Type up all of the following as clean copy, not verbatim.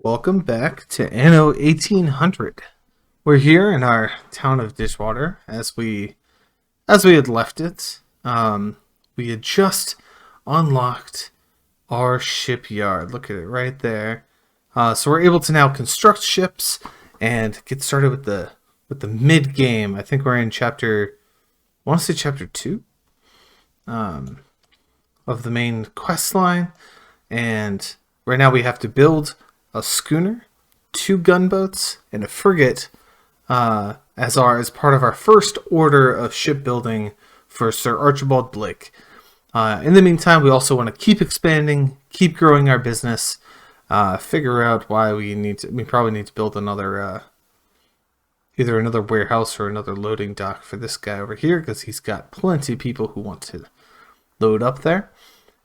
Welcome back to Anno 1800. We're here in our town of Dishwater as we had left it. We had just unlocked our shipyard. Look at it right there. So we're able to now construct ships and get started with the mid game. I think we're in chapter, I want to say chapter 2 of the main quest line, and right now we have to build a schooner, 2 gunboats, and a frigate as part of our first order of shipbuilding for Sir Archibald Blake. In the meantime, we also want to keep expanding, keep growing our business, figure out why we probably need to build another either another warehouse or another loading dock for this guy over here, because he's got plenty of people who want to load up there.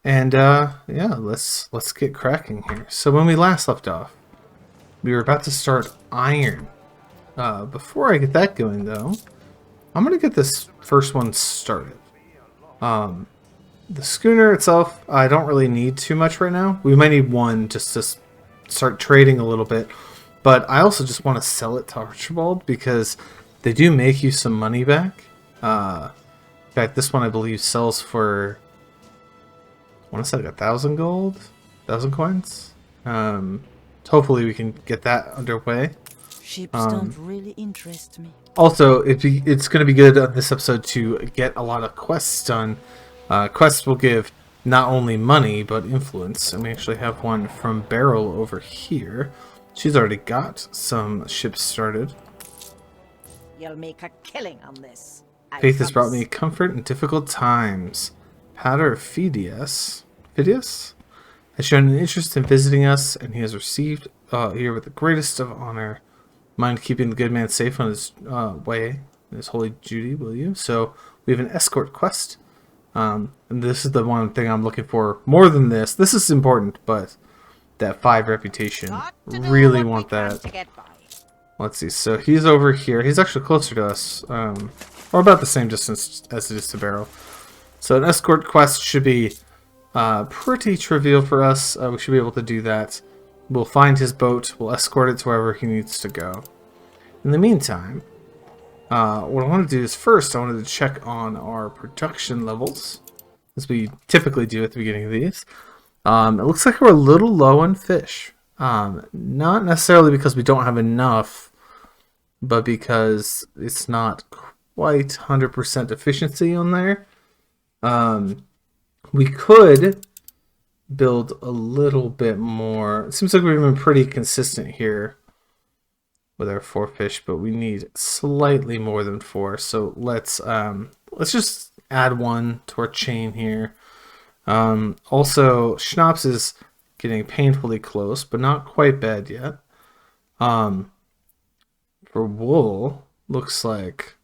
And yeah, let's get cracking here. So when we last left off, we were about to start iron. Before I get that going, though, I'm gonna get this first one started. The schooner itself, I don't really need too much right now. We might need one just to start trading a little bit, but I also just want to sell it to Archibald because they do make you some money back. In fact, this one I believe sells for, I want to say like 1,000 gold, 1,000 coins. Hopefully we can get that underway. Ships don't really interest me. Also, it's going to be good on this episode to get a lot of quests done. Quests will give not only money, but influence. And we actually have one from Beryl over here. She's already got some ships started. You'll make a killing on this. Faith has brought me comfort in difficult times. Pater Phidias has shown an interest in visiting us, and he has received here with the greatest of honor. Mind keeping the good man safe on his way, in his holy duty, will you? So we have an escort quest, and this is the one thing I'm looking for more than this. This is important, but that 5 reputation, really want that. Let's see. So he's over here. He's actually closer to us, or about the same distance as it is to Beryl. So an escort quest should be pretty trivial for us. We should be able to do that. We'll find his boat. We'll escort it to wherever he needs to go. In the meantime, what I want to do is first I wanted to check on our production levels, as we typically do at the beginning of these. It looks like we're a little low on fish. Not necessarily because we don't have enough, but because it's not quite 100% efficiency on there. We could build a little bit more. It seems like we've been pretty consistent here with our 4 fish, but we need slightly more than 4. So let's just add 1 to our chain here. Also, schnapps is getting painfully close, but not quite bad yet. For wool, looks like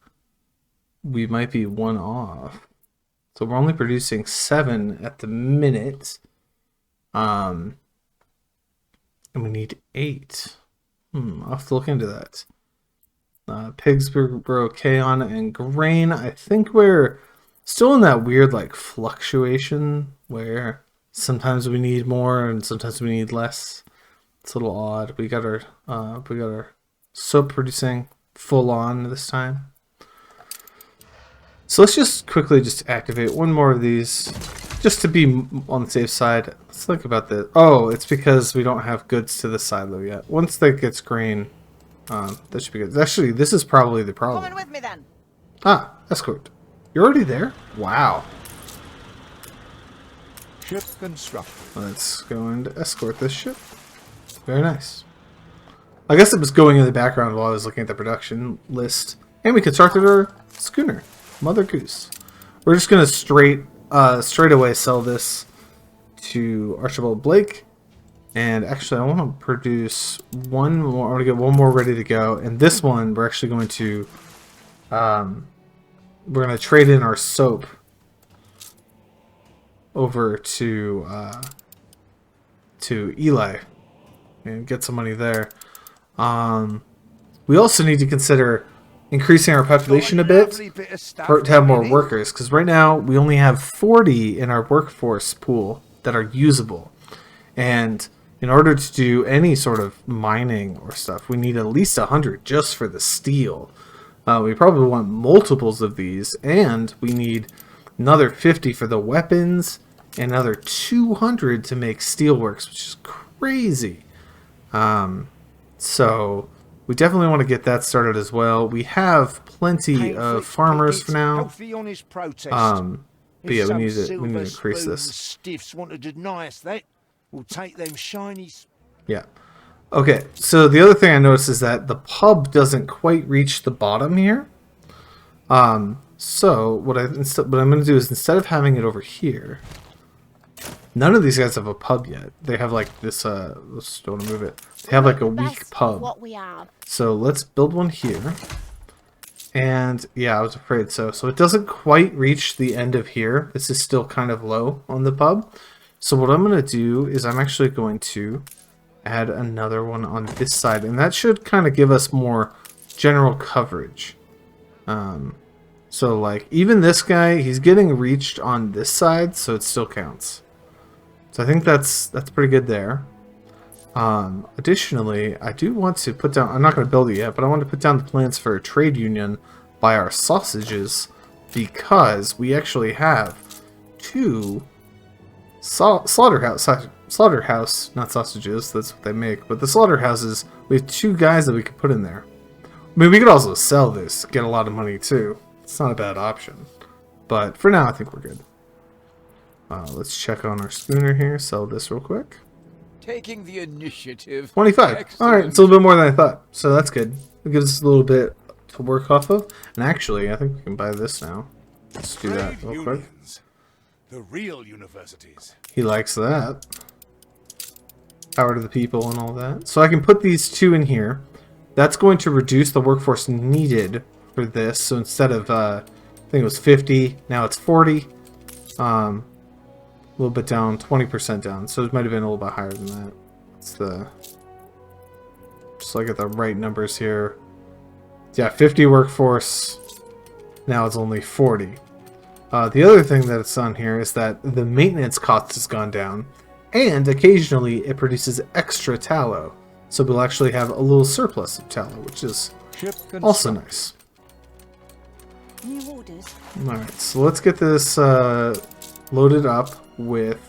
we might be 1 off. So we're only producing 7 at the minute. And we need 8. I'll have to look into that. Pigs we're okay on, and grain, I think we're still in that weird like fluctuation where sometimes we need more and sometimes we need less. It's a little odd. We got our soap producing full on this time. So let's just quickly activate 1 more of these, just to be on the safe side. Let's think about this. Oh, it's because we don't have goods to the silo yet. Once that gets grain, that should be good. Actually, this is probably the problem. Coming with me then. Ah, escort. You're already there? Wow. Ship constructed. Let's go and escort this ship. Very nice. I guess it was going in the background while I was looking at the production list. And we constructed our schooner. Mother Goose. We're just gonna straight away sell this to Archibald Blake. And actually, I want to produce 1 more. I want to get 1 more ready to go. And this one, we're actually going to trade in our soap over to Eli and get some money there. We also need to consider increasing our population a bit to have more workers, because right now we only have 40 in our workforce pool that are usable, and in order to do any sort of mining or stuff, we need at least 100 just for the steel. We probably want multiples of these, and we need another 50 for the weapons, and another 200 to make steelworks, which is crazy. So we definitely want to get that started as well. We have plenty of farmers for now. But yeah, we need to increase this. Stiffs want to deny us that. We'll take them shinies. Yeah. Okay, so the other thing I noticed is that the pub doesn't quite reach the bottom here. So what I'm going to do is, instead of having it over here, none of these guys have a pub yet. They have like this, let's don't want to move it. They have like a weak pub. So let's build one here. And yeah, I was afraid so. So it doesn't quite reach the end of here. This is still kind of low on the pub. So what I'm going to do is I'm actually going to add another one on this side. And that should kind of give us more general coverage. So like even this guy, he's getting reached on this side, so it still counts. So I think that's pretty good there. Additionally, I do want to put down, I'm not going to build it yet, but I want to put down the plans for a trade union by our sausages, because we actually have two slaughterhouse, not sausages, that's what they make, but the slaughterhouses, we have two guys that we could put in there. I mean, we could also sell this, get a lot of money too. It's not a bad option. But for now, I think we're good. Let's check on our schooner here, sell this real quick. Taking the initiative. 25. Excellent. Alright, it's a little bit more than I thought. So that's good. It gives us a little bit to work off of. And actually, I think we can buy this now. Let's do that real quick. The real universities. He likes that. Power to the people and all that. So I can put these two in here. That's going to reduce the workforce needed for this. So instead of, I think it was 50, now it's 40. A little bit down, 20% down. So it might have been a little bit higher than that. It's the, just look at the right numbers here. Yeah, 50 workforce. Now it's only 40. The other thing that it's on here is that the maintenance cost has gone down, and occasionally it produces extra tallow. So we'll actually have a little surplus of tallow, which is also nice. New orders. Alright, so let's get this loaded up with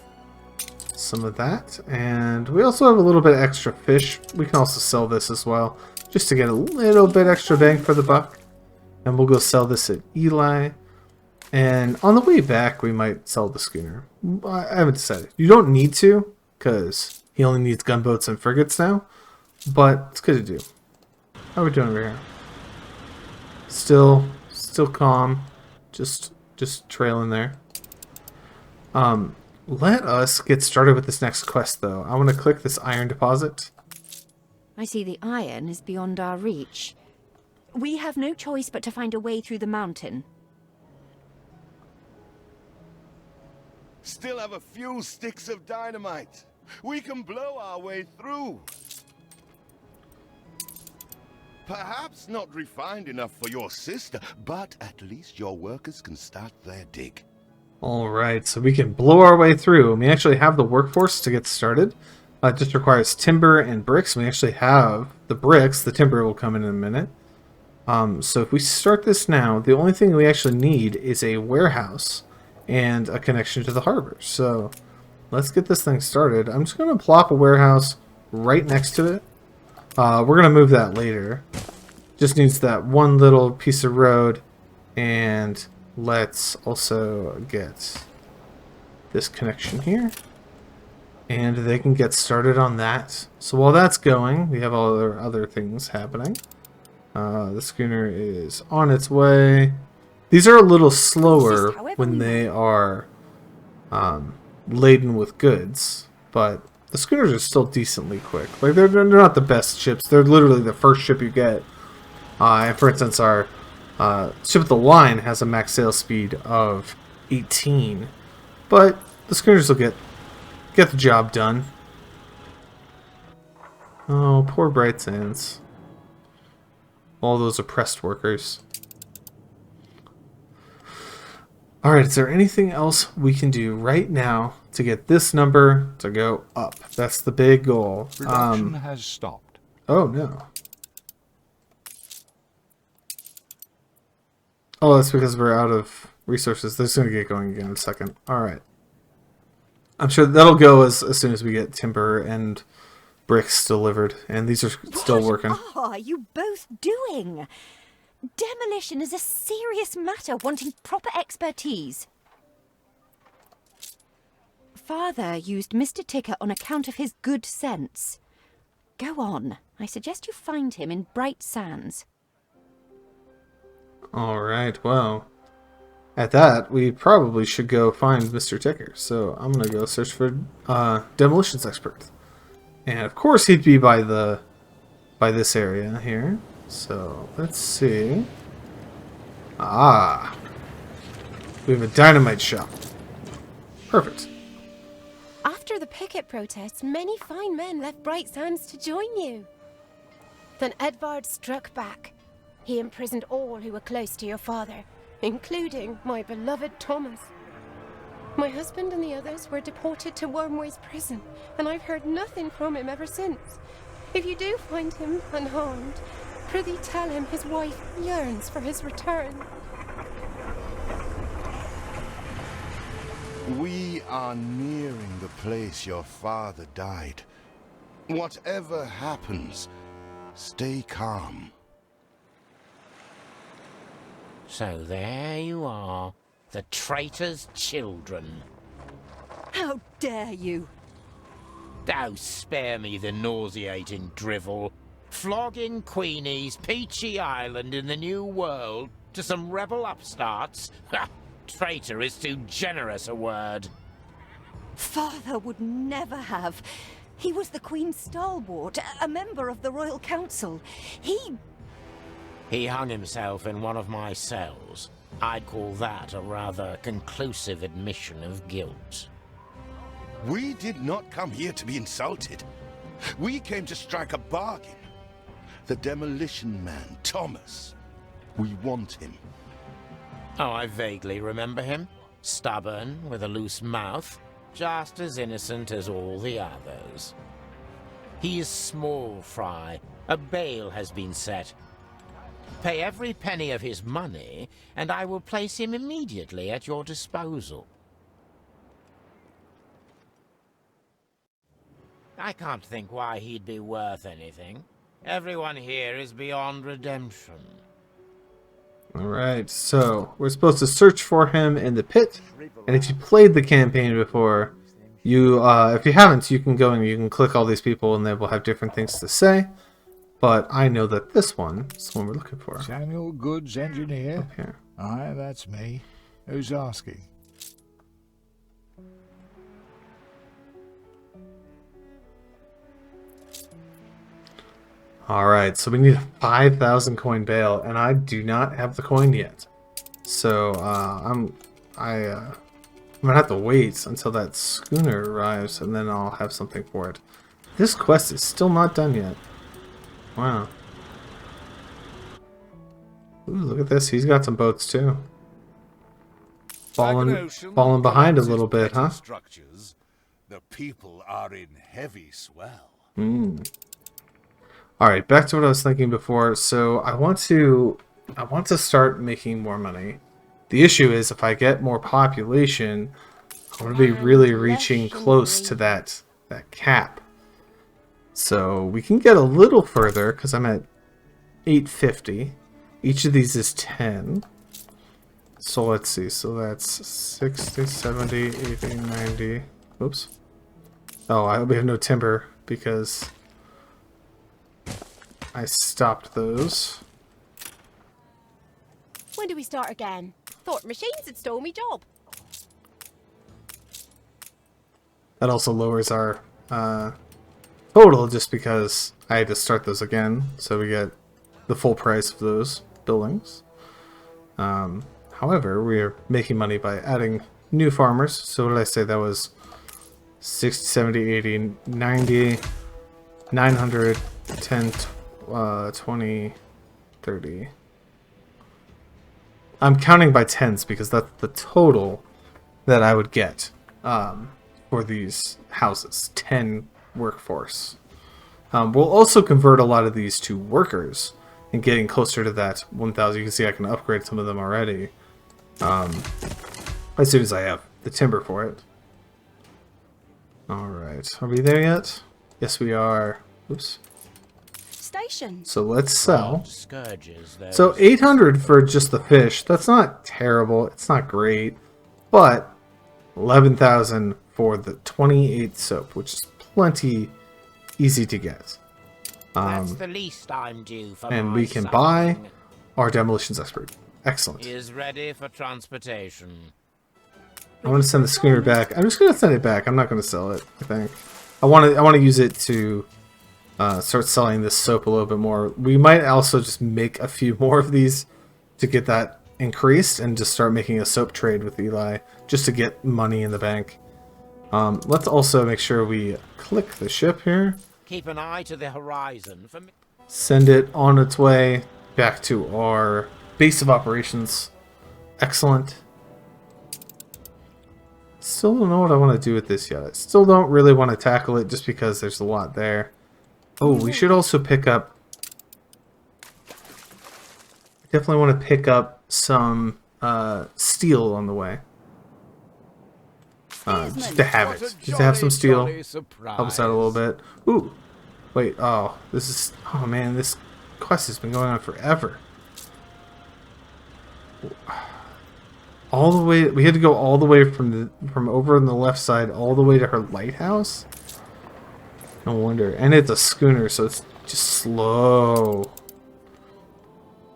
some of that. And we also have a little bit extra fish. We can also sell this as well, just to get a little bit extra bang for the buck. And we'll go sell this at Eli. And on the way back, we might sell the schooner. I haven't decided. You don't need to, because he only needs gunboats and frigates now. But it's good to do. How are we doing over here? Still calm. Just trailing there. Let us get started with this next quest, though. I want to click this iron deposit. I see the iron is beyond our reach. We have no choice but to find a way through the mountain. Still have a few sticks of dynamite. We can blow our way through. Perhaps not refined enough for your sister, but at least your workers can start their dig. Alright, so we can blow our way through. And we actually have the workforce to get started. It just requires timber and bricks. We actually have the bricks. The timber will come in a minute. So if we start this now, the only thing we actually need is a warehouse and a connection to the harbor. So let's get this thing started. I'm just going to plop a warehouse right next to it. We're going to move that later. Just needs that one little piece of road. And let's also get this connection here. And they can get started on that. So while that's going, we have all our other things happening. The schooner is on its way. These are a little slower when they are laden with goods, but the schooners are still decently quick. Like they're not the best ships. They're literally the first ship you get. And for instance, our ship of the line has a max sail speed of 18, but the schooners will get the job done. Oh, poor Bright Sands. All those oppressed workers. Alright, is there anything else we can do right now to get this number to go up? That's the big goal. Production has stopped. Oh, no. Oh, that's because we're out of resources. This is going to get going again in a second. Alright. I'm sure that'll go as soon as we get timber and bricks delivered. And these are still working. What are you both doing? Demolition is a serious matter wanting proper expertise. Father used Mr. Ticker on account of his good sense. Go on. I suggest you find him in Bright Sands. Alright, well, at that, we probably should go find Mr. Ticker. So I'm going to go search for demolitions expert. And of course he'd be by this area here. So let's see. Ah, we have a dynamite shop. Perfect. After the picket protests, many fine men left Bright Sands to join you. Then Edvard struck back. He imprisoned all who were close to your father, including my beloved Thomas. My husband and the others were deported to Wormway's prison, and I've heard nothing from him ever since. If you do find him unharmed, prithee tell him his wife yearns for his return. We are nearing the place your father died. Whatever happens, stay calm. So there you are, the traitor's children. How dare you? Oh, spare me the nauseating drivel. Flogging Queenie's Peachy Island in the New World to some rebel upstarts? Ha! Traitor is too generous a word. Father would never have. He was the Queen's stalwart, a member of the Royal Council. He hung himself in one of my cells. I'd call that a rather conclusive admission of guilt. We did not come here to be insulted. We came to strike a bargain. The demolition man, Thomas. We want him. Oh, I vaguely remember him. Stubborn, with a loose mouth, just as innocent as all the others. He is small fry. A bail has been set. Pay every penny of his money, and I will place him immediately at your disposal. I can't think why he'd be worth anything. Everyone here is beyond redemption. Alright, so we're supposed to search for him in the pit. And if you played the campaign before, if you haven't, you can go and you can click all these people and they will have different things to say. But I know that this one is the one we're looking for. Samuel Goods, engineer. Up here. Aye, that's me. Who's asking? Alright, so we need a 5,000 coin bail, and I do not have the coin yet. So, I'm gonna have to wait until that schooner arrives, and then I'll have something for it. This quest is still not done yet. Wow. Ooh, look at this. He's got some boats, too. Falling behind a little bit, huh? Structures. The people are in heavy swell. Alright, back to what I was thinking before. So I want to start making more money. The issue is if I get more population, I'm going to be really reaching close to that cap. So we can get a little further because I'm at 850. Each of these is 10. So let's see. So that's 60, 70, 80, 90. Oops. Oh, we have no timber because I stopped those. When do we start again? Thought machines had stole me job. That also lowers our total just because I had to start those again, so we get the full price of those buildings. However, we are making money by adding new farmers. So what did I say? That was 60, 70, 80, 90, 900, 10, 20, 30. I'm counting by tens because that's the total that I would get for these houses. 10 workforce. We'll also convert a lot of these to workers and getting closer to that 1,000. You can see I can upgrade some of them already as soon as I have the timber for it. Alright, are we there yet? Yes, we are. Oops. Station. So let's sell. Scourges, So 800 for just the fish. That's not terrible. It's not great. But 11,000 for the 28 soap, which is plenty easy to get. That's the least I'm due for And my we can buy suffering. our demolitions expert. Excellent. Is ready for transportation. I want to send the schooner back. I'm just going to send it back. I'm not going to sell it, I think. I want to use it to start selling this soap a little bit more. We might also just make a few more of these to get that increased and just start making a soap trade with Eli just to get money in the bank. Let's also make sure we click the ship here. Keep an eye to the horizon for me. Send it on its way back to our base of operations. Excellent. Still don't know what I want to do with this yet. I still don't really want to tackle it just because there's a lot there. Oh, we should also pick up... I definitely want to pick up some steel on the way. Just to have it. Just to have some steel. Help us out a little bit. Ooh. Wait, oh. This is... Oh man, this quest has been going on forever. All the way... We had to go all the way from over on the left side all the way to her lighthouse? No wonder. And it's a schooner, so it's just slow.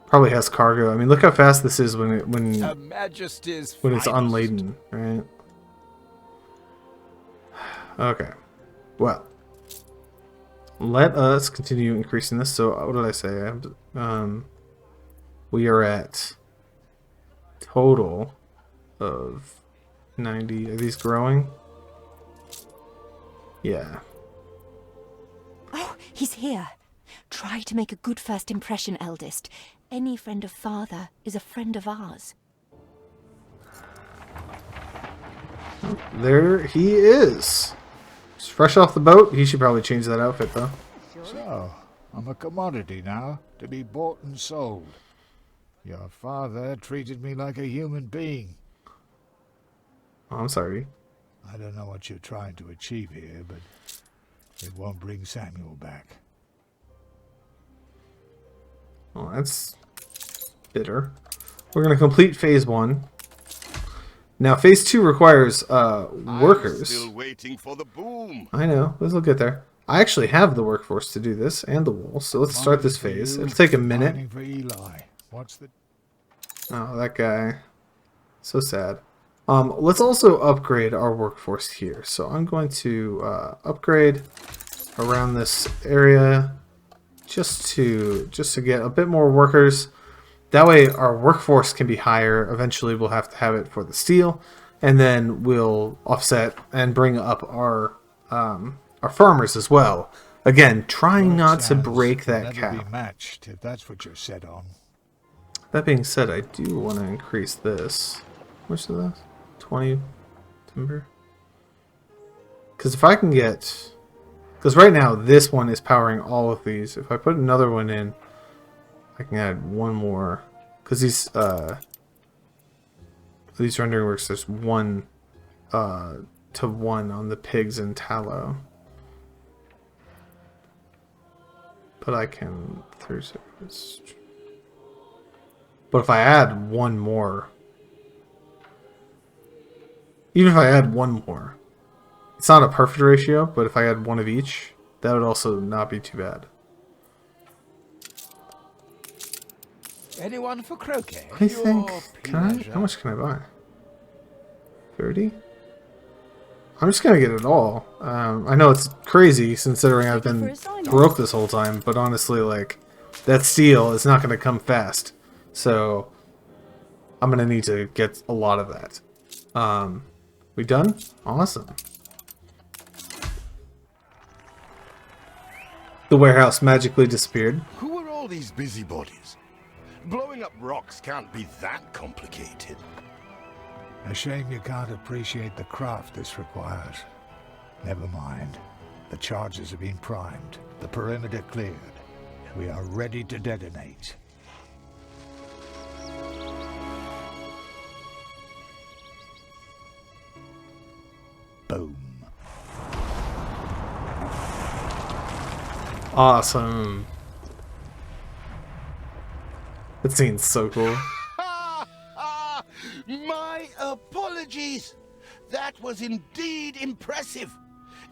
Probably has cargo. I mean, look how fast this is when it's unladen, right? Okay. Well, let us continue increasing this. So, what did I say? We are at total of 90. Are these growing? Yeah. Oh, he's here. Try to make a good first impression, eldest. Any friend of father is a friend of ours. There he is. Just fresh off the boat. He should probably change that outfit, though. So, I'm a commodity now, to be bought and sold. Your father treated me like a human being. Oh, I'm sorry. I don't know what you're trying to achieve here, but it won't bring Samuel back. Well, that's bitter. We're going to complete phase 1. Now, phase 2 requires workers. I'm still waiting for the boom. I know. We'll get there. I actually have the workforce to do this and the wool, so let's start this phase. It'll take a minute. Mining for Eli. What's the... Oh, that guy. So sad. Let's also upgrade our workforce here. So I'm going to upgrade around this area just to get a bit more workers. That way our workforce can be higher. Eventually we'll have to have it for the steel, and then we'll offset and bring up our farmers as well. Again, trying not to break that cow. cow. Be matched if that's what you're set on. That being said, I do want to increase this. How much is that? 20 timber. Because if I can get... Because right now, this one is powering all of these. If I put another one in, I can add one more. Because these rendering works, there's 1 to 1 on the pigs and tallow. But I can... But if I add one more... Even if I add one more, it's not a perfect ratio, but if I add one of each, that would also not be too bad. Anyone for croquet? I think, how much can I buy? 30? I'm just gonna get it all. I know it's crazy considering I've been broke this whole time, but honestly, like, that steel is not gonna come fast. So, I'm gonna need to get a lot of that. We done? Awesome. The warehouse magically disappeared. Who are all these busybodies? Blowing up rocks can't be that complicated. A shame you can't appreciate the craft this requires. Never mind. The charges have been primed. The perimeter cleared. We are ready to detonate. Boom. Awesome. That scene's so cool. My apologies. That was indeed impressive.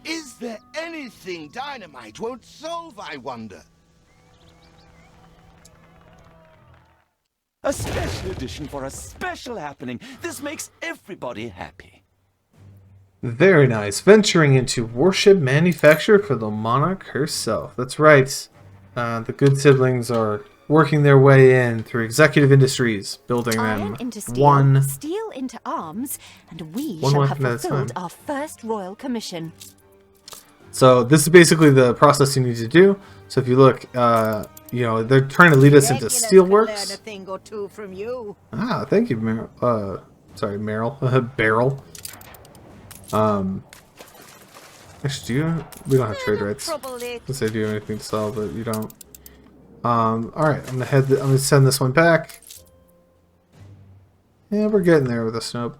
Is there anything dynamite won't solve, I wonder? A special edition for a special happening. This makes everybody happy. Very nice. Venturing into warship manufacture for the monarch herself. That's right. The good siblings are working their way in through executive industries, building Iron them into steel, one steel into arms, and we one shall have weapon at a fulfilled time. our first royal commission. So this is basically the process you need to do. So if you look, you know, they're trying to lead us into Regulars can learn a steelworks. thing or two from you. Ah, thank you, sorry, Meryl. Beryl. Actually, we don't have trade rights. Probably. Unless they do anything to sell, but you don't. Alright, I'm gonna send this one back. Yeah, we're getting there with the Snope.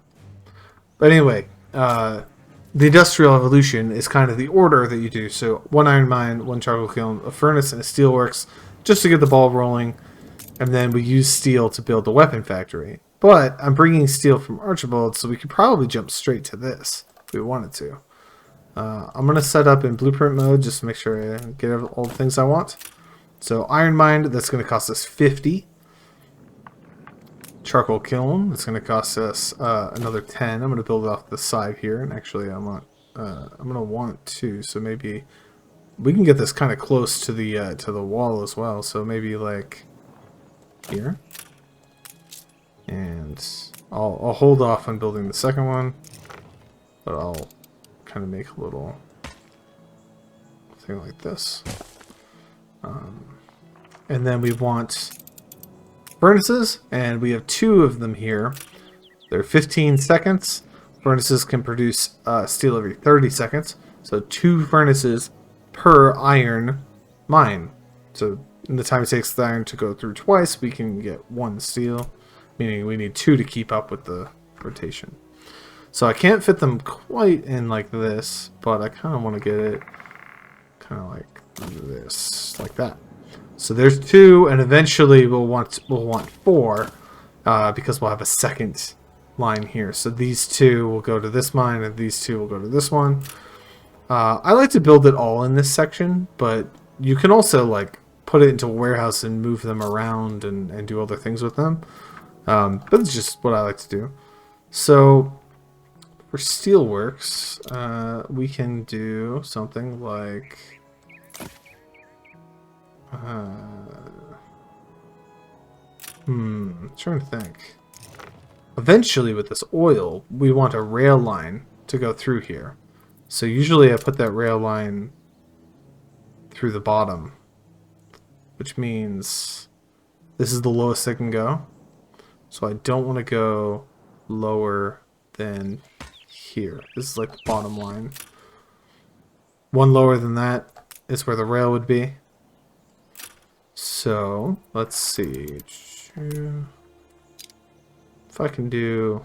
But anyway, the Industrial Evolution is kind of the order that you do. So, one iron mine, one charcoal kiln, a furnace, and a steelworks, just to get the ball rolling. And then we use steel to build the weapon factory. But I'm bringing steel from Archibald, so we could probably jump straight to this if we wanted to. I'm going to set up in blueprint mode just to make sure I get all the things I want. So, iron mine, that's going to cost us 50. Charcoal kiln, that's going to cost us another 10. I'm going to build it off the side here, and actually I'm going to want 2, so maybe we can get this kind of close to the wall as well. So maybe like here, and I'll hold off on building the second one, but I'll kind of make a little thing like this, and then we want furnaces, and we have 2 of them here. They're 15 seconds. Furnaces can produce steel every 30 seconds. So 2 furnaces per iron mine. So in the time it takes the iron to go through twice, we can get 1 steel. Meaning we need 2 to keep up with the rotation. So I can't fit them quite in like this, but I kind of want to get it kind of like this, like that. So there's 2, and eventually we'll want 4, because we'll have a second line here. So these 2 will go to this mine, and these 2 will go to this one. I like to build it all in this section, but you can also like put it into a warehouse and move them around and do other things with them. But it's just what I like to do. So for steelworks, we can do something like trying to think. Eventually with this oil, we want a rail line to go through here. So usually I put that rail line through the bottom, which means this is the lowest it can go. So I don't want to go lower than here. This is like the bottom line. 1 lower than that is where the rail would be. So, let's see. If I can do...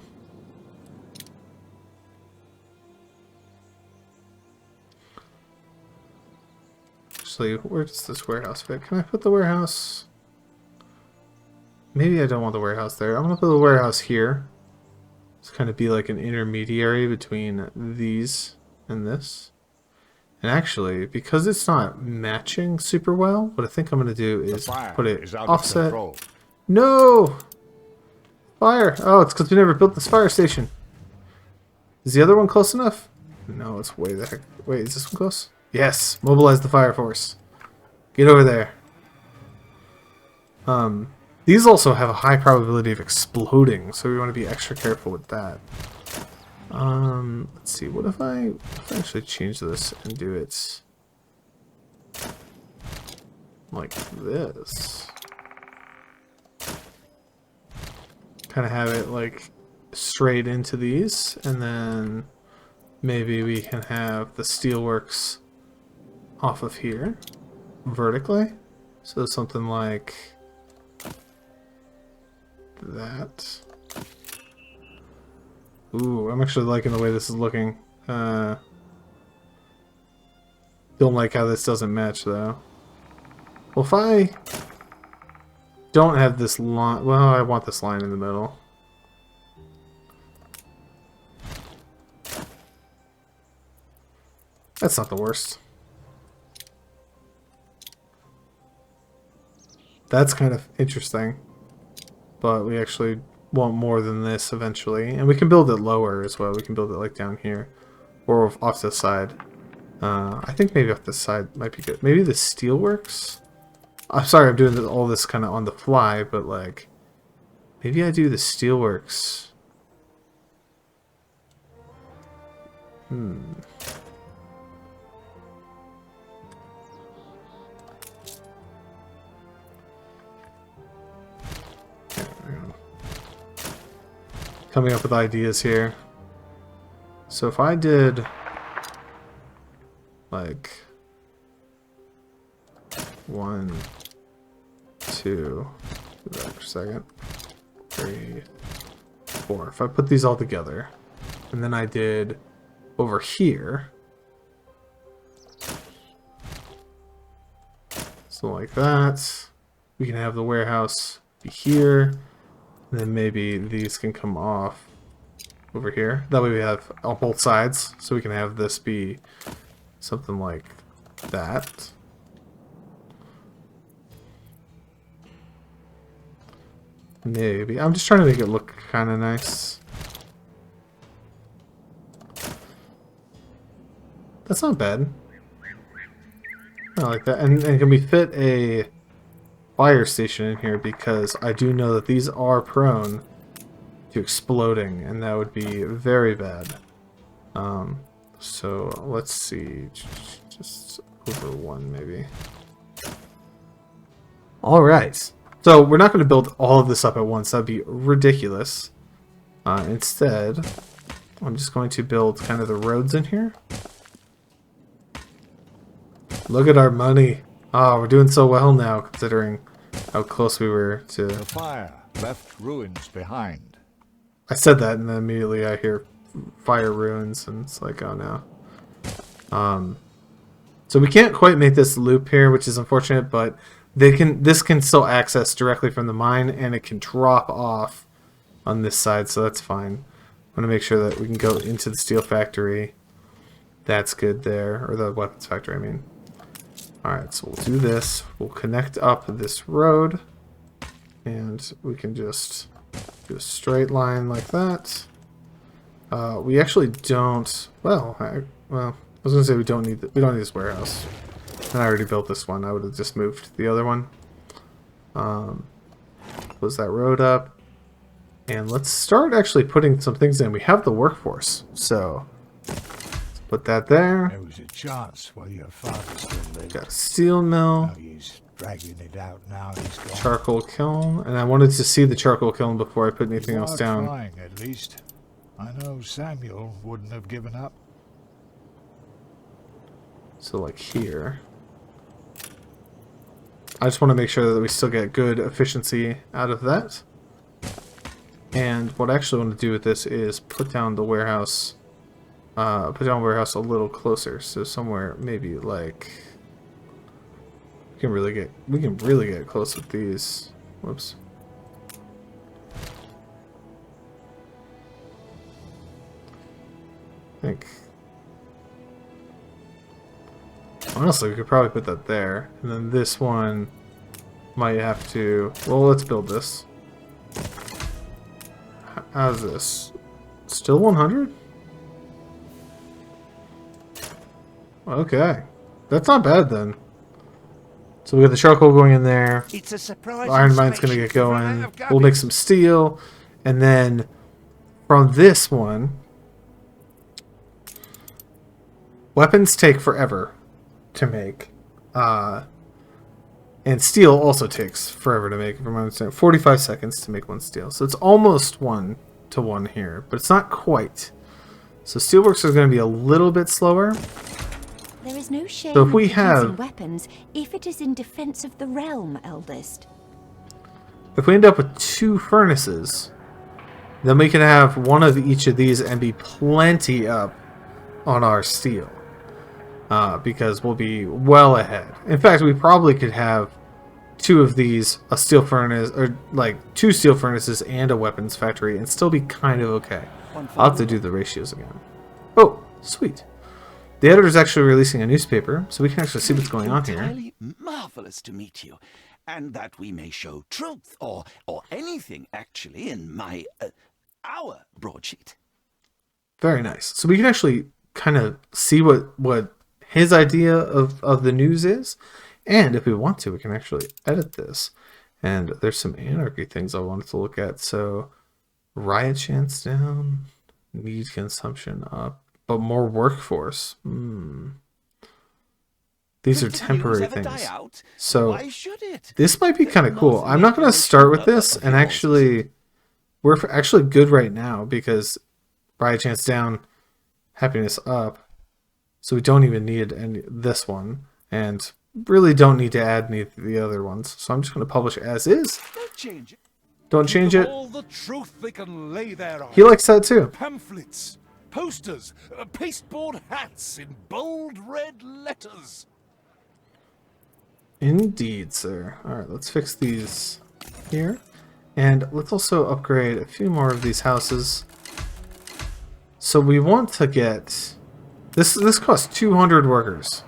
Actually, where does this warehouse fit? Can I put the warehouse... Maybe I don't want the warehouse there. I'm going to put the warehouse here. It's kind of be like an intermediary between these and this. And actually, because it's not matching super well, what I think I'm going to do is put it offset. No! Fire! Oh, it's because we never built this fire station. Is the other one close enough? No, it's way the heck. Wait, is this one close? Yes! Mobilize the fire force. Get over there. These also have a high probability of exploding, so we want to be extra careful with that. Let's see, what if I actually change this and do it like this? kind of have it like straight into these, and then maybe we can have the steelworks off of here vertically. So something like that. Ooh, I'm actually liking the way this is looking. Don't like how this doesn't match though. Well, if I don't have this line, well, I want this line in the middle. That's not the worst. That's kind of interesting. But we actually want more than this eventually. And we can build it lower as well. We can build it like down here. Or off to the side. I think maybe off the side might be good. Maybe the steelworks? I'm sorry I'm doing all this kind of on the fly, but like... Maybe I do the steelworks. Coming up with ideas here. So if I did like 1, 2, do that for a second, 3, 4. If I put these all together, and then I did over here, so like that, we can have the warehouse be here. And then maybe these can come off over here. That way we have on both sides. So we can have this be something like that. Maybe. I'm just trying to make it look kind of nice. That's not bad. I like that. And can we fit a fire station in here, because I do know that these are prone to exploding, and that would be very bad. So let's see, just over 1 maybe. All right, so we're not going to build all of this up at once. That'd be ridiculous. Instead, I'm just going to build kind of the roads in here. Look at our money. Oh, we're doing so well now, considering how close we were to... The fire left ruins behind. I said that, and then immediately I hear fire ruins, and it's like, oh no. So we can't quite make this loop here, which is unfortunate, but this can still access directly from the mine, and it can drop off on this side, so that's fine. I want to make sure that we can go into the steel factory. That's good there, or the weapons factory, I mean. Alright, so we'll do this. We'll connect up this road. And we can just do a straight line like that. We actually don't... Well, I was going to say we don't need this warehouse. And I already built this one. I would have just moved the other one. Close that road up. And let's start actually putting some things in. We have the workforce. So... put that there. There was a chance while your father still lived. Got a steel mill. Oh, he's dragging it out now. He's gone. Charcoal kiln. And I wanted to see the charcoal kiln before I put anything You else are down. trying, at least. I know Samuel wouldn't have given up. So like here. I just want to make sure that we still get good efficiency out of that. And what I actually want to do with this is put down the warehouse. Put down warehouse a little closer, so somewhere maybe like we can really get close with these. Whoops. I think honestly we could probably put that there, and then this one might have to. Well, let's build this. How's this? Still 100? Okay, that's not bad then. So we got the charcoal going in there. It's a surprise. Iron mine's gonna get going. We'll make some steel, and then from this one, weapons take forever to make. And steel also takes forever to make, from my understanding. 45 seconds to make one steel. So it's almost 1-to-1 here, but it's not quite. So steelworks is going to be a little bit slower. There is no shame So if we in producing have- weapons if it is in defense of the realm, eldest. If we end up with 2 furnaces, then we can have one of each of these and be plenty up on our steel. Because we'll be well ahead. In fact, we probably could have 2 of these, a steel furnace, or like 2 steel furnaces and a weapons factory, and still be kind of okay. I'll have to do the ratios again. Oh, sweet. The editor's actually releasing a newspaper, so we can actually see what's going on here. Entirely marvelous to meet you, and that we may show truth or anything actually in our broadsheet. Very nice. So we can actually kind of see what his idea of the news is, and if we want to, we can actually edit this. And there's some anarchy things I wanted to look at. So riot chance down, need consumption up, but more workforce. These are Could temporary news ever things. die out? So Why should it? this might be There's kind of cool. nothing I'm not going to making start it with this, of and yours. actually, we're actually good right now because riot chance down, happiness up. So we don't even need this one, and really don't need to add any of the other ones. So I'm just going to publish as is. Don't change it. Don't change it. All the truth they can lay their eyes. He likes that too. Pamphlets, posters, pasteboard hats in bold red letters. Indeed, sir. All right, let's fix these here, and let's also upgrade a few more of these houses. So we want to get this. This costs 200 workers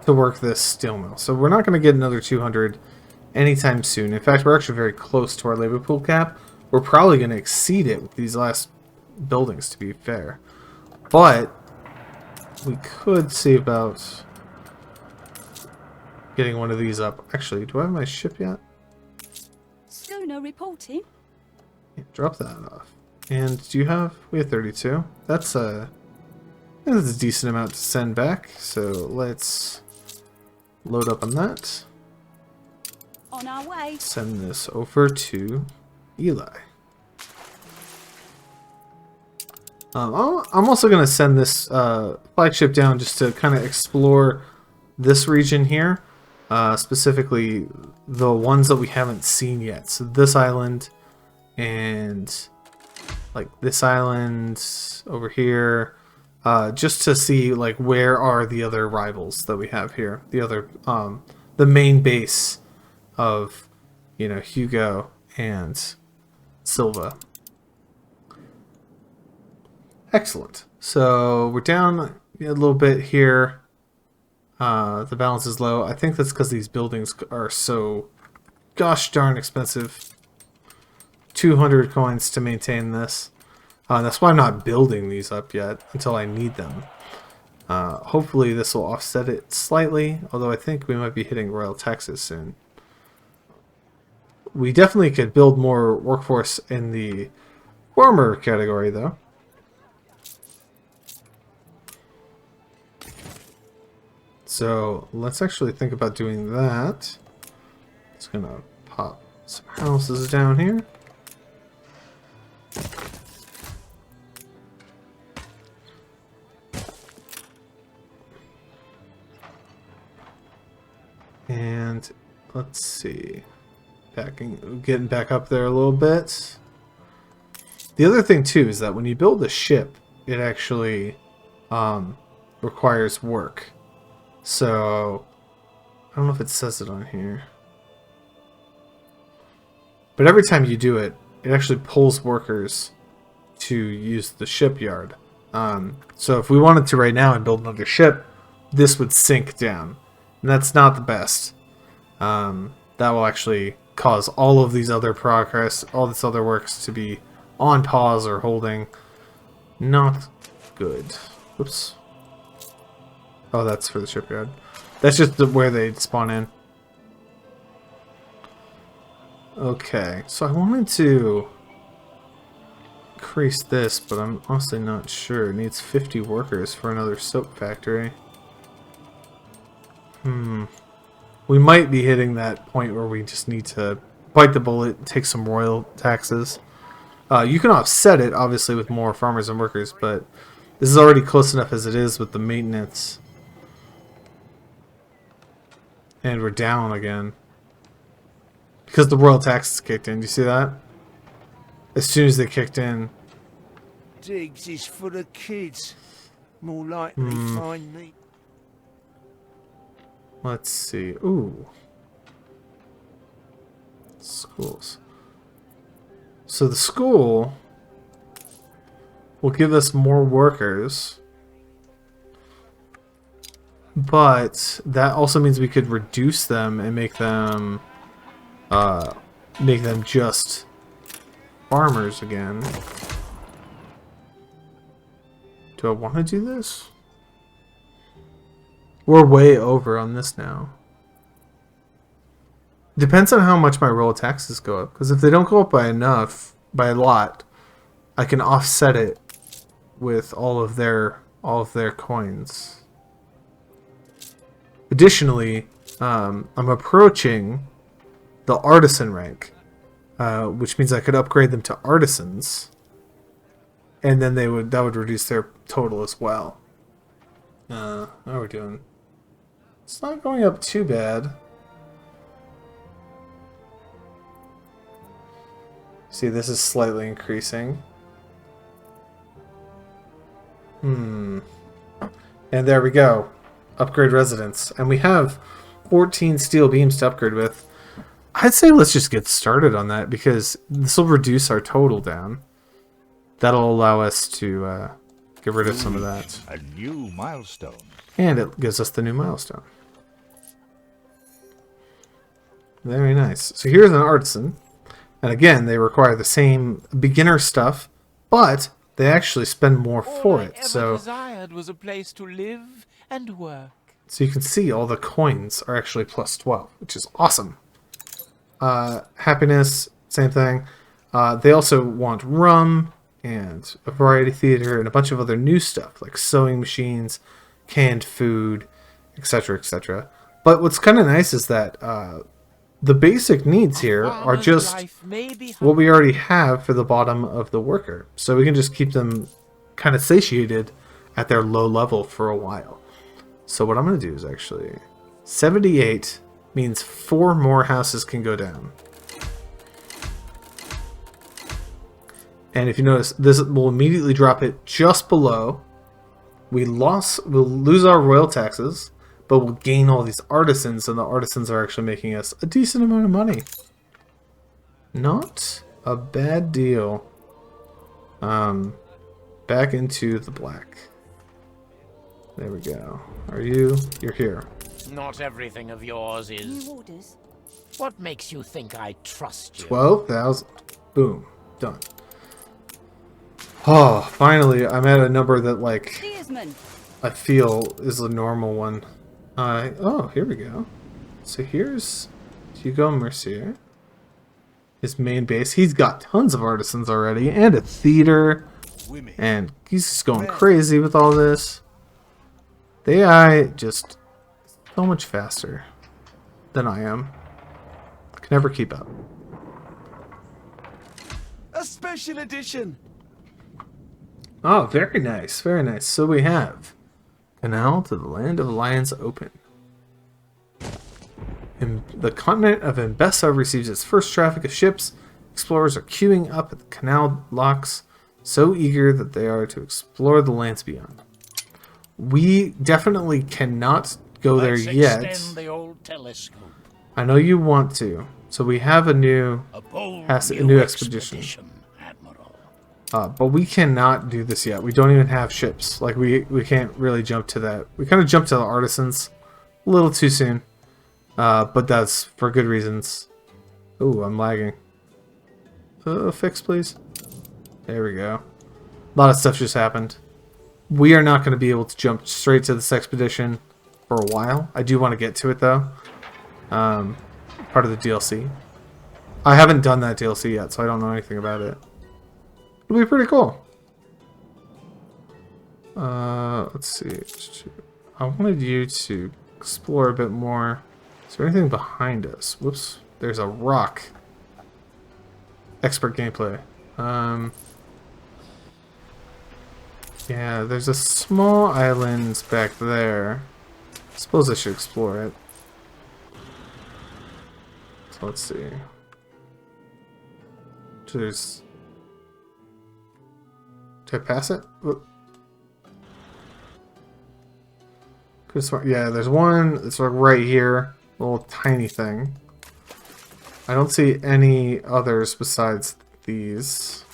to work this steel mill. So we're not going to get another 200 anytime soon. In fact, we're actually very close to our labor pool cap. We're probably going to exceed it with these last buildings, to be fair. But we could see about getting one of these up. Actually, do I have my ship yet? Still no reporting. Yeah, drop that off. And do you have... We have 32. That's a decent amount to send back. So let's load up on that. On our way. Send this over to Eli. I'm also going to send this flagship down just to kind of explore this region here. Specifically the ones that we haven't seen yet. So this island and like this island over here. Just to see like where are the other rivals that we have here. The other the main base of, you know, Hugo and Silva. Excellent. So we're down a little bit here. The balance is low. I think that's because these buildings are so gosh darn expensive. 200 coins to maintain this. That's why I'm not building these up yet until I need them. Hopefully this will offset it slightly, although I think we might be hitting royal taxes soon. We definitely could build more workforce in the farmer category, though. So let's actually think about doing that. Just gonna pop some houses down here. And let's see. Getting back up there a little bit. The other thing too is that when you build a ship, it actually requires work. So I don't know if it says it on here, but every time you do it, it actually pulls workers to use the shipyard. So if we wanted to right now and build another ship, this would sink down, and that's not the best. That will actually cause all of these other progress, all this other works to be on pause or holding. Not good. Whoops. Oh, that's for the shipyard. That's just where they spawn in. Okay, so I wanted to increase this, but I'm honestly not sure. It needs 50 workers for another soap factory. We might be hitting that point where we just need to bite the bullet, take some royal taxes. You can offset it, obviously, with more farmers and workers, but this is already close enough as it is with the maintenance. And we're down again. Because the royal taxes kicked in. Do you see that? As soon as they kicked in. Digs is full of kids. More likely find me. Let's see. Ooh. Schools. So the school will give us more workers. But that also means we could reduce them and make them just farmers again. Do I want to do this? We're way over on this now. Depends on how much my royal taxes go up. Because if they don't go up by enough, by a lot, I can offset it with all of their coins. Additionally, I'm approaching the artisan rank, which means I could upgrade them to artisans, and then that would reduce their total as well. How are we doing? It's not going up too bad. See, this is slightly increasing. And there we go. Upgrade residence. And we have 14 steel beams to upgrade with. I'd say let's just get started on that because this will reduce our total down. That'll allow us to get rid of some of that. A new milestone. And it gives us the new milestone. Very nice. So here's an artisan. And again, they require the same beginner stuff, but they actually spend more for it. So desired was a place to live and work. So you can see all the coins are actually plus 12, which is awesome. Happiness, same thing. They also want rum and a variety theater and a bunch of other new stuff like sewing machines, canned food, etc., etc. But what's kind of nice is that the basic needs here are just what we already have for the bottom of the worker. So we can just keep them kind of satiated at their low level for a while. So what I'm going to do is actually 78 means 4 more houses can go down. And if you notice, this will immediately drop it just below. We'll lose our royal taxes, but we'll gain all these artisans, and the artisans are actually making us a decent amount of money. Not a bad deal. Back into the black. There we go. You're here. Not everything of yours is. New orders. What makes you think I trust you? 12,000. Boom. Done. Oh, finally, I'm at a number that, like, Steersman. I feel is a normal one. Oh, here we go. So here's Hugo Mercier. His main base. He's got tons of artisans already and a theater. And he's just going crazy with all this. The AI just so much faster than I am. Can never keep up. A special edition. Oh, very nice, very nice. So we have Canal to the Land of Lions open. The continent of Embessa receives its first traffic of ships. Explorers are queuing up at the canal locks, so eager that they are to explore the lands beyond. We definitely cannot go there yet. Extend the old telescope. I know you want to, so we have a new expedition. But we cannot do this yet. We don't even have ships. Like, we can't really jump to that. We kind of jumped to the artisans a little too soon. But that's for good reasons. Ooh, I'm lagging. Fix, please. There we go. A lot of stuff just happened. We are not going to be able to jump straight to this expedition for a while. I do want to get to it, though. Part of the DLC. I haven't done that DLC yet, so I don't know anything about it. It'll be pretty cool. Let's see. I wanted you to explore a bit more. Is there anything behind us? Whoops. There's a rock. Expert gameplay. Yeah, there's a small island back there. I suppose I should explore it. So let's see. There's... Did I pass it? Whoop. Yeah, there's one. It's like right here. A little tiny thing. I don't see any others besides these.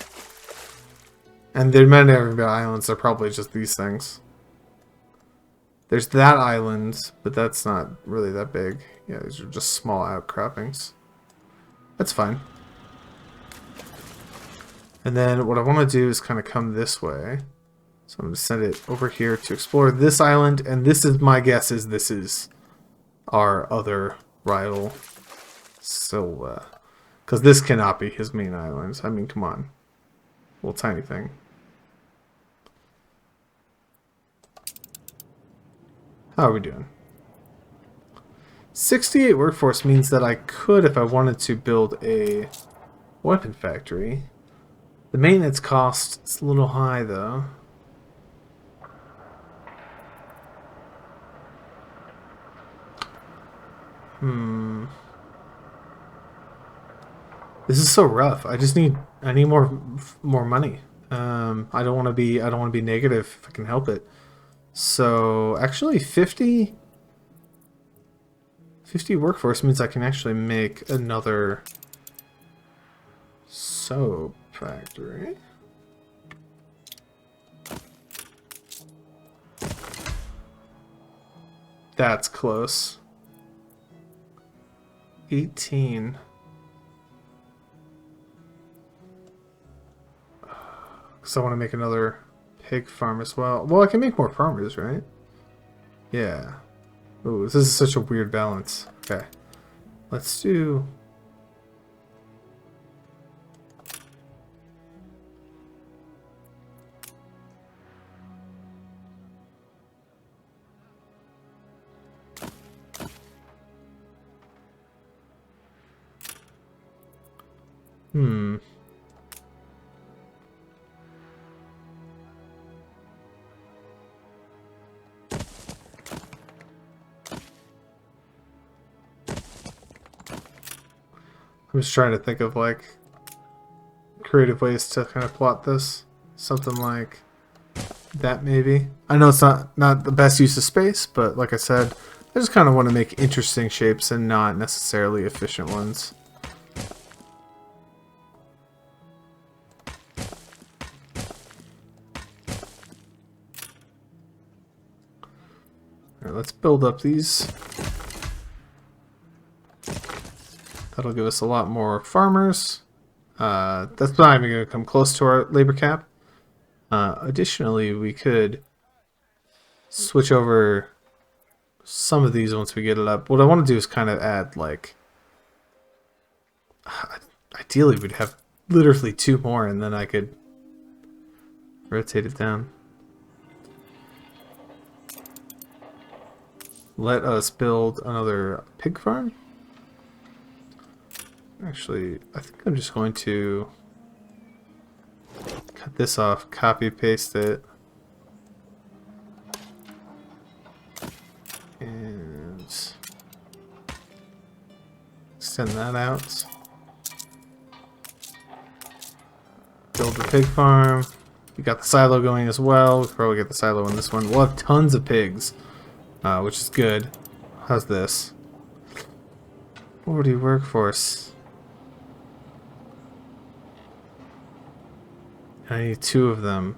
And there might never be islands. They're probably just these things. There's that island, but that's not really that big. Yeah, these are just small outcroppings. That's fine. And then what I want to do is kind of come this way. So I'm going to send it over here to explore this island. And this is, my guess is this is our other rival. So, because this cannot be his main island. I mean, come on. Little tiny thing. How are we doing? 68 workforce means that I could, if I wanted to, build a weapon factory. The maintenance cost is a little high, though. This is so rough. I need more money. I don't want to be negative if I can help it. So actually 50 workforce means I can actually make another soap factory. That's close. 18. Because I want to make another pig farm as well. Well, I can make more farmers, right? Yeah. Ooh, this is such a weird balance. Okay. Let's do... I'm just trying to think of, like, creative ways to kind of plot this. Something like that, maybe. I know it's not the best use of space, but like I said, I just kind of want to make interesting shapes and not necessarily efficient ones. Alright, let's build up these. That'll give us a lot more farmers. That's not even going to come close to our labor cap. Additionally, we could switch over some of these once we get it up. What I want to do is kind of add, like... Ideally, we'd have literally 2 more, and then I could rotate it down. Let us build another pig farm. Actually, I think I'm just going to cut this off, copy paste it, and extend that out. Build the pig farm. We got the silo going as well. We'll probably get the silo in this one. We'll have tons of pigs, which is good. How's this? 40 workforce. I need 2 of them.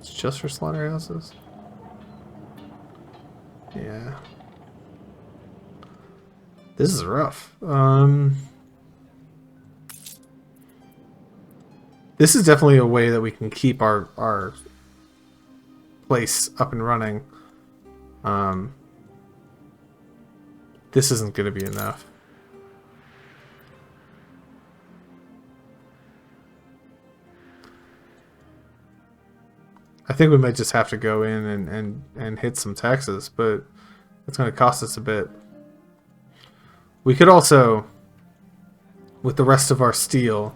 It's just for slaughterhouses? Yeah. This is rough. This is definitely a way that we can keep our place up and running. This isn't going to be enough. I think we might just have to go in and hit some taxes, but it's going to cost us a bit. We could also, with the rest of our steel,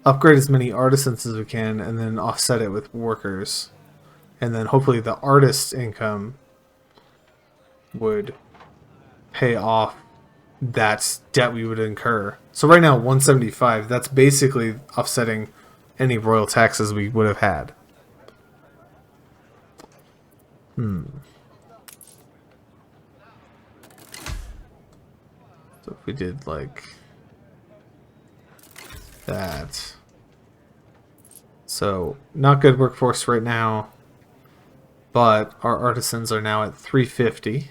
upgrade as many artisans as we can and then offset it with workers. And then hopefully the artist income would pay off that debt we would incur. So right now, 175, that's basically offsetting any royal taxes we would have had. So if we did like that. So not good workforce right now, but our artisans are now at 350.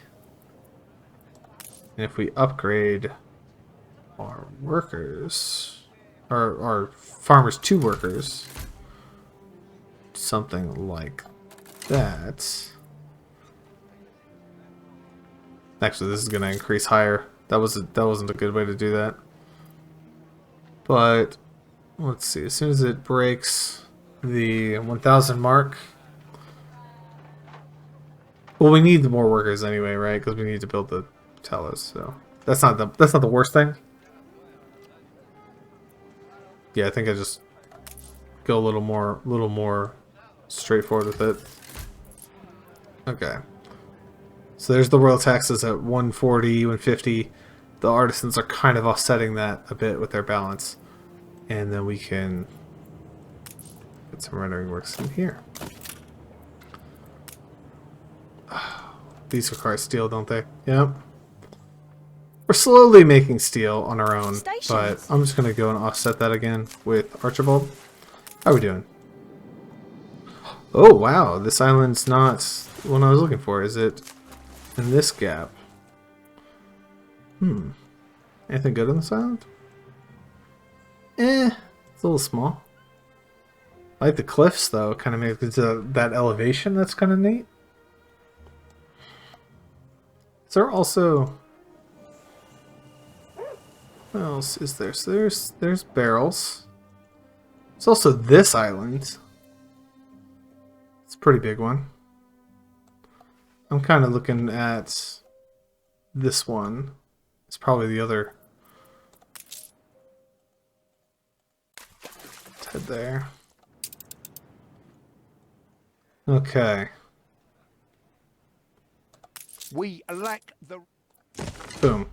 And if we upgrade our workers, our farmers to workers, something like that. Actually, this is going to increase higher. That wasn't a good way to do that. But let's see. As soon as it breaks the 1,000 mark, well, we need more workers anyway, right? Because we need to build the tellers. So that's not the worst thing. Yeah, I think I just go a little more straightforward with it. Okay. So there's the royal taxes at 140, 150. The artisans are kind of offsetting that a bit with their balance. And then we can get some rendering works in here. These require steel, don't they? Yep. We're slowly making steel on our own, but I'm just going to go and offset that again with Archibald. How are we doing? Oh, wow. This island's not what I was looking for. Is it in this gap? Anything good on this island? It's a little small. I like the cliffs, though. Kind of makes that elevation. That's kind of neat. Is there also... what else is there? So there's barrels. There's also this island. It's a pretty big one. I'm kind of looking at this one. It's probably the other. Let's head there. Okay. We lack the... Boom.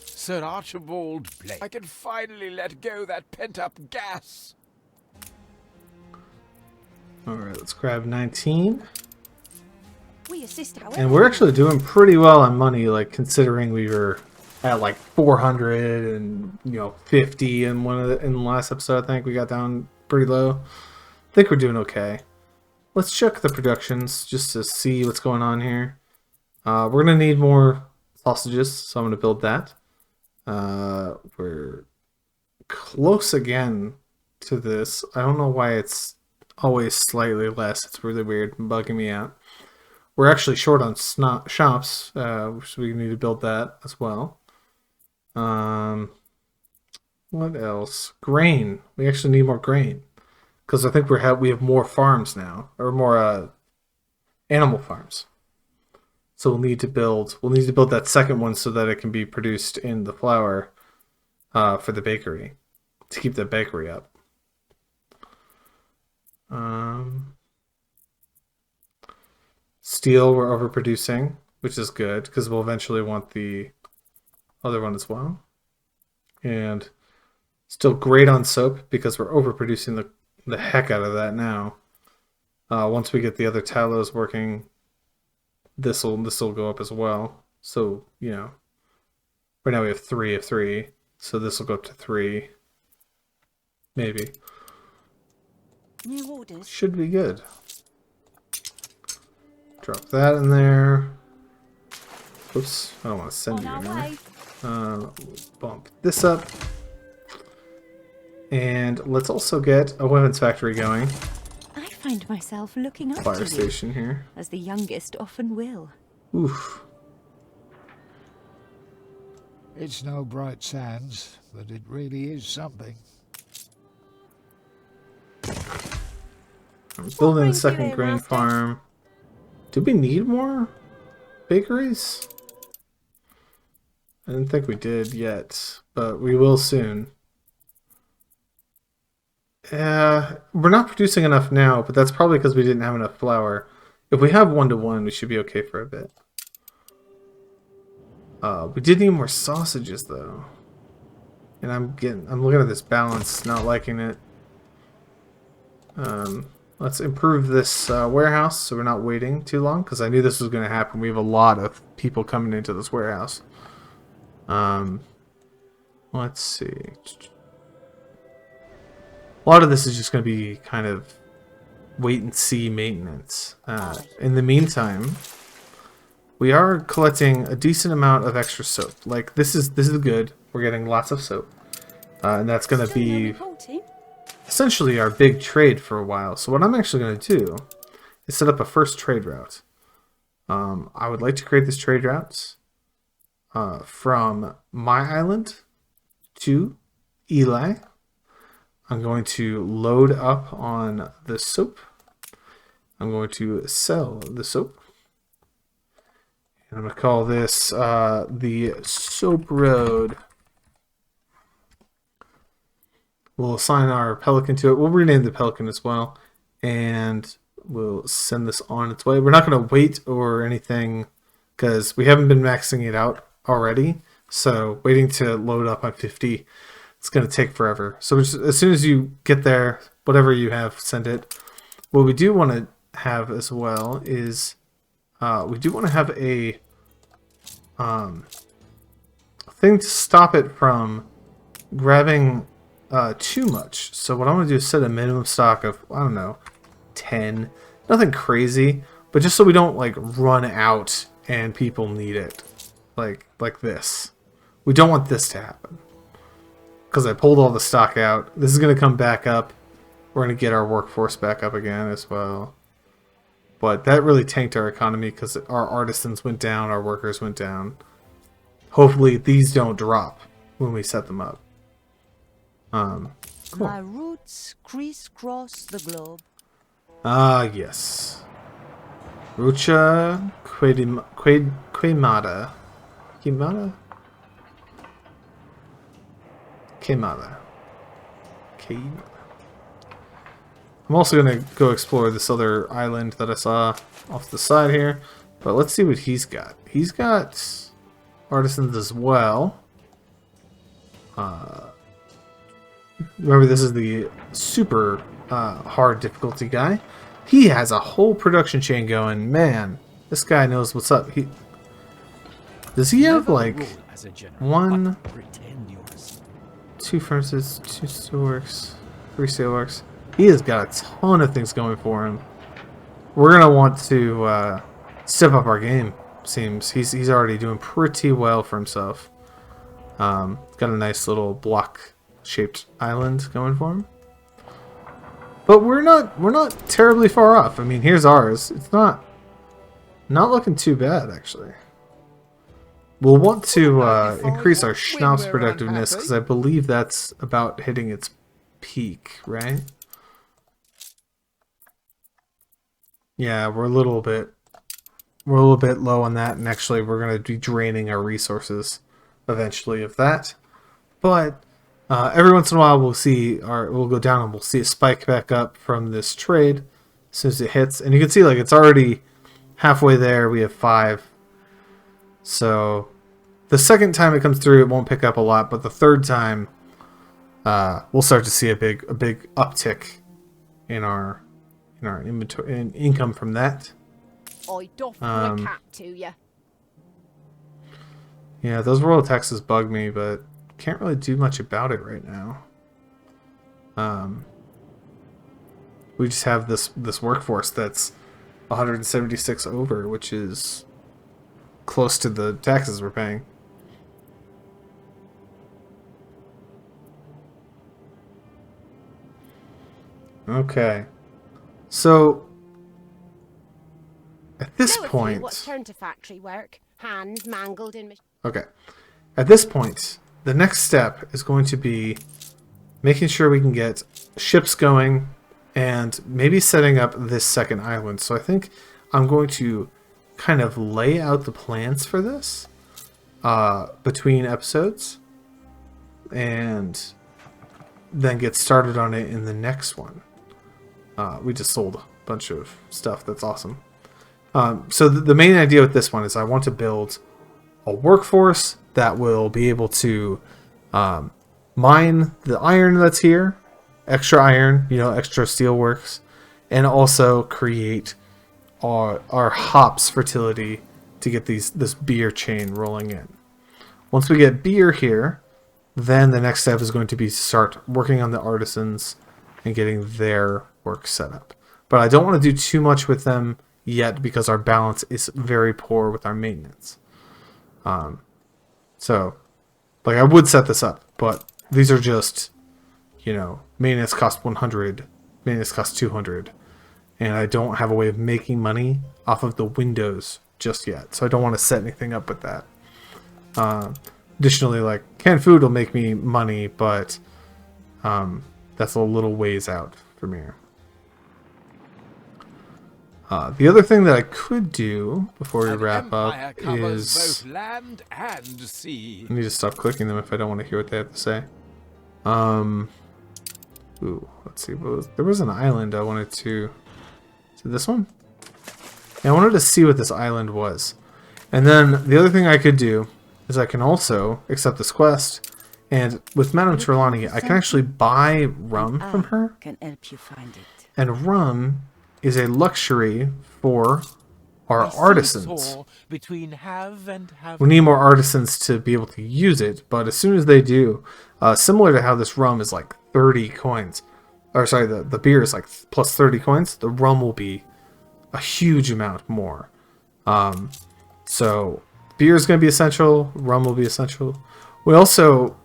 Sir Archibald Blake. I can finally let go that pent-up gas. Alright, let's grab 19. We assist our And we're actually doing pretty well on money, like considering we were at like 400 and 50 in in the last episode. I think we got down pretty low. I think we're doing okay. Let's check the productions just to see what's going on here. We're gonna need more sausages, so I'm gonna build that. We're close again to this. I don't know why it's always slightly less. It's really weird, bugging me out. We're actually short on shops, so we need to build that as well. What else? Grain. We actually need more grain because I think we have more farms now, or more animal farms. So we'll need to build that second one so that it can be produced in the flour for the bakery to keep the bakery up. Steel we're overproducing, which is good because we'll eventually want the other one as well. And still great on soap because we're overproducing the heck out of that now. Once we get the other tallows working, this will go up as well. So right now we have 3 of 3, so this will go up to 3, maybe. New orders. Should be good. Drop that in there. Oops, I don't want to send you in there. Bump this up. And let's also get a weapons factory going. I find myself looking up Fire to station you, here. as the youngest often will. Oof. It's no bright sands, but it really is something. I'm building a second grain farm. Do we need more bakeries? I didn't think we did yet, but we will soon. We're not producing enough now, but that's probably because we didn't have enough flour. If we have 1-to-1, we should be okay for a bit. We did need more sausages though. And I'm looking at this balance, not liking it. Let's improve this warehouse so we're not waiting too long, because I knew this was going to happen. We have a lot of people coming into this warehouse. Let's see. A lot of this is just going to be kind of wait and see maintenance. In the meantime, we are collecting a decent amount of extra soap. Like this is good. We're getting lots of soap, and that's going to be essentially our big trade for a while. So what I'm actually going to do is set up a first trade route. I would like to create this trade route from my island to Eli. I'm going to load up on the soap. I'm going to sell the soap. And I'm going to call this the Soap Road. We'll assign our pelican to it. We'll rename the pelican as well. And we'll send this on its way. We're not going to wait or anything because we haven't been maxing it out already. So waiting to load up on 50, it's going to take forever. So as soon as you get there, whatever you have, send it. What we do want to have as well is we do want to have a thing to stop it from grabbing too much. So what I'm going to do is set a minimum stock of, I don't know, 10. Nothing crazy, but just so we don't like run out and people need it. Like this. We don't want this to happen. Because I pulled all the stock out. This is going to come back up. We're going to get our workforce back up again as well. But that really tanked our economy because our artisans went down, our workers went down. Hopefully these don't drop when we set them up. Cool. My roots crisscross the globe. Ah, yes. Rucha Quemada. Quemada? Quemada. Quemada. I'm also going to go explore this other island that I saw off the side here. But let's see what he's got. He's got artisans as well. Remember, this is the super hard difficulty guy. He has a whole production chain going. Man, this guy knows what's up. Does he have like 1, 2 furnaces, 2 steelworks, 3 steelworks? He has got a ton of things going for him. We're gonna want to step up our game. Seems he's already doing pretty well for himself. Got a nice little block-shaped island going for him. But we're not terribly far off. I mean, here's ours. It's not looking too bad actually. We'll want to increase our schnapps productiveness because I believe that's about hitting its peak, right? Yeah, we're a little bit low on that, and actually we're going to be draining our resources eventually of that. But every once in a while we'll go down and we'll see a spike back up from this trade as soon as it hits. And you can see like it's already halfway there. We have 5. So the second time it comes through, it won't pick up a lot, but the third time we'll start to see a big uptick in our inventory and income from that. I doff my cap to you. Yeah, those world taxes bug me, but can't really do much about it right now. We just have this workforce that's 176 over, which is close to the taxes we're paying. Okay. So at this point, what's turned to factory work? Hands mangled in. Okay. At this point, the next step is going to be making sure we can get ships going and maybe setting up this second island. So I think I'm going to kind of lay out the plans for this between episodes and then get started on it in the next one. We just sold a bunch of stuff. That's awesome. So the main idea with this one is I want to build a workforce that will be able to mine the iron that's here, extra iron, extra steelworks, and also create our hops fertility to get this beer chain rolling in. Once we get beer here, then the next step is going to be to start working on the artisans and getting their work set up. But I don't want to do too much with them yet because our balance is very poor with our maintenance. So, like, I would set this up, but these are just, maintenance cost 100, maintenance cost 200, and I don't have a way of making money off of the windows just yet, so I don't want to set anything up with that. Additionally, like, canned food will make me money, but that's a little ways out from here. The other thing that I could do before we wrap up is... both land and sea. I need to stop clicking them if I don't want to hear what they have to say. Ooh, let's see. There was an island I wanted to... Is it this one? Yeah, I wanted to see what this island was. And then the other thing I could do is I can also accept this quest. And with Madame Trelawney, I can actually buy rum from her. Can help you find it. And rum is a luxury for our artisans. Between have and have. We need more artisans to be able to use it, but as soon as they do, similar to how this rum is like 30 coins, or sorry, the beer is like plus 30 coins, the rum will be a huge amount more. So beer is going to be essential, rum will be essential. We also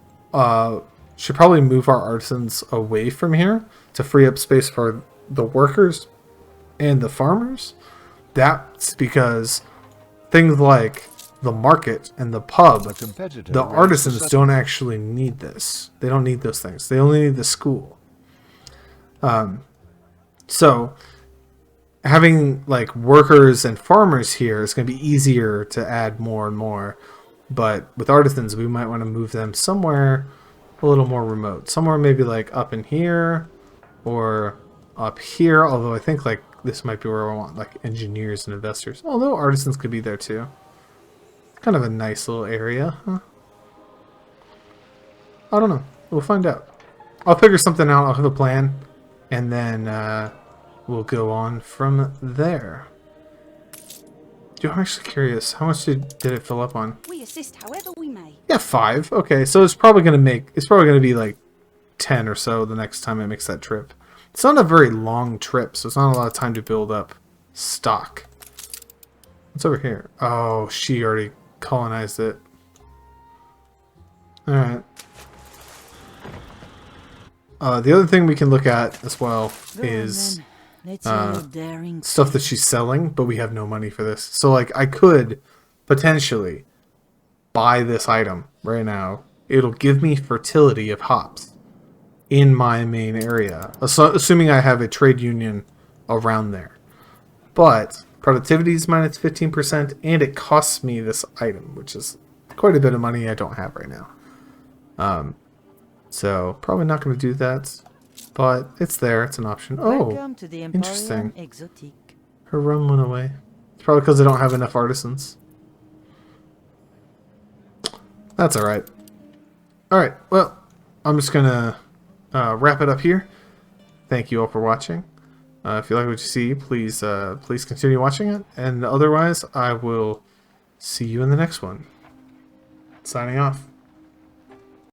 should probably move our artisans away from here to free up space for the workers and the farmers. That's because things like the market and the pub, the artisans don't actually need this. They don't need those things. They only need the school. So having like workers and farmers here is going to be easier to add more and more. But with artisans, we might want to move them somewhere a little more remote. Somewhere maybe like up in here or up here. Although I think like this might be where I want like engineers and investors. Although artisans could be there too. Kind of a nice little area, huh? I don't know. We'll find out. I'll figure something out. I'll have a plan. And then we'll go on from there. Dude, I'm actually curious. How much did it fill up on? We assist however we may. Yeah, 5. Okay, so it's probably gonna be like 10 or so the next time it makes that trip. It's not a very long trip, so it's not a lot of time to build up stock. What's over here? Oh, she already colonized it. Alright. The other thing we can look at as well is stuff that she's selling, but we have no money for this. So, like, I could potentially buy this item right now. It'll give me fertility of hops in my main area, assuming I have a trade union around there. But productivity is minus 15%, and it costs me this item, which is quite a bit of money I don't have right now. So probably not going to do that, but it's there. It's an option. Oh, interesting. Her rum went away. It's probably because I don't have enough artisans. That's all right. All right. Well, I'm just gonna wrap it up here. Thank you all for watching. If you like what you see, please continue watching it, and otherwise, I will see you in the next one. Signing off.